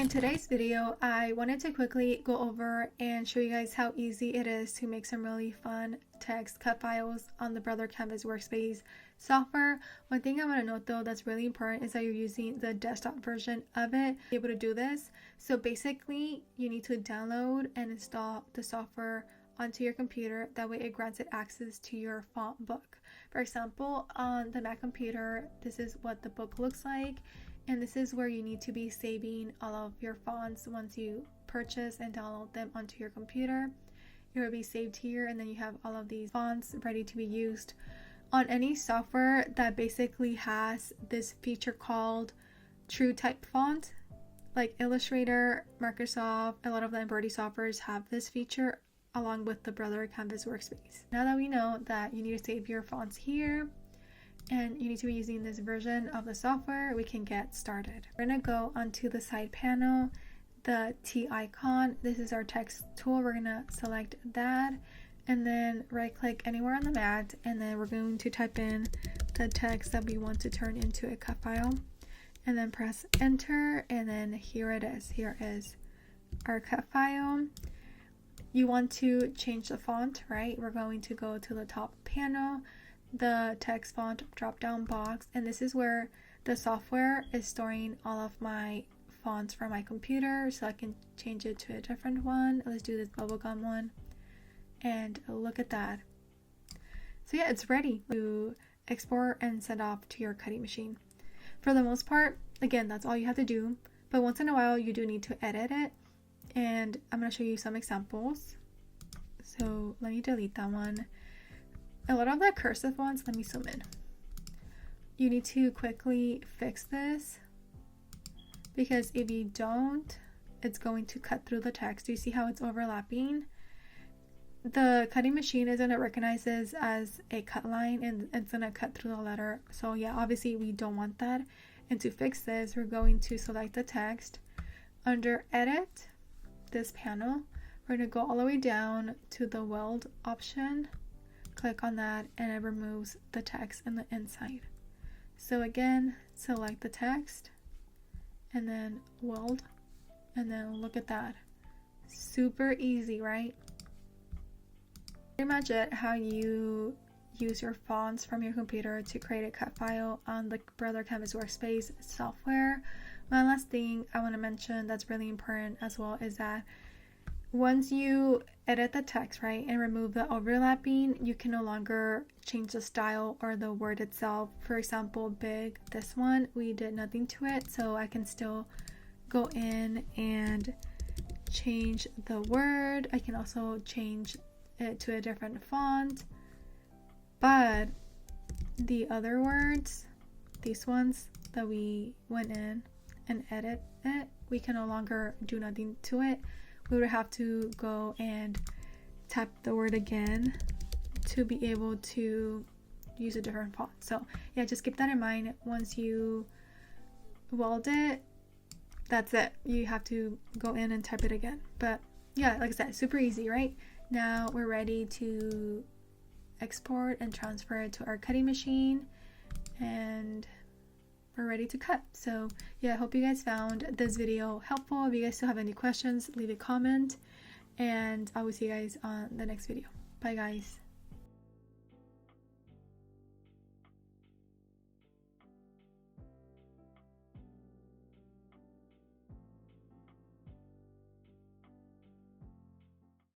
In today's video, I wanted to quickly go over and show you guys how easy it is to make some really fun text cut files on the Brother CanvasWorkspace software. One thing I want to note though that's really important is that you're using the desktop version of it to be able to do this. So basically, you need to download and install the software onto your computer. That way it grants it access to your font book. For example, on the Mac computer, this is what the book looks like. And this is where you need to be saving all of your fonts once you purchase and download them onto your computer. It will be saved here, and then you have all of these fonts ready to be used on any software that basically has this feature called True Type Font. Like Illustrator, Microsoft, a lot of the embroidery softwares have this feature along with the Brother CanvasWorkspace. Now that we know that you need to save your fonts here, and you need to be using this version of the software, we can get started. We're gonna go onto the side panel, the T icon. This is our text tool. We're gonna select that and then right click anywhere on the mat, and then we're going to type in the text that we want to turn into a cut file, and then press enter, and then here it is. Here is our cut file. You want to change the font, right? We're going to go to the top panel, the text font drop down box, and this is where the software is storing all of my fonts from my computer, so I can change it to a different one. Let's do this bubblegum one, and look at that. So yeah, it's ready to export and send off to your cutting machine. For the most part, again, that's all you have to do, but once in a while you do need to edit it, and I'm going to show you some examples. So let me delete that one. A lot of the cursive ones, let me zoom in. You need to quickly fix this, because if you don't, it's going to cut through the text. You see how it's overlapping? The cutting machine is going to recognize this as a cut line, and it's going to cut through the letter. So yeah, obviously we don't want that. And to fix this, we're going to select the text. Under edit, this panel, we're going to go all the way down to the weld option. Click on that, and it removes the text in the inside. So again, select the text and then weld, and then look at that. Super easy, right? Pretty much it, how you use your fonts from your computer to create a cut file on the Brother CanvasWorkspace software. One last thing I want to mention that's really important as well is that once you edit the text, right, and remove the overlapping, you can no longer change the style or the word itself. For example, big, this one, we did nothing to it, so I can still go in and change the word. I can also change it to a different font. But the other words, these ones that we went in and edit it, we can no longer do nothing to it. We would have to go and type the word again to be able to use a different font. So yeah, just keep that in mind. Once you weld it, that's it. You have to go in and type it again. But yeah, like I said, super easy, right? Now we're ready to export and transfer it to our cutting machine, and we're ready to cut. So yeah, I hope you guys found this video helpful. If you guys still have any questions, leave a comment, and I will see you guys on the next video. Bye guys.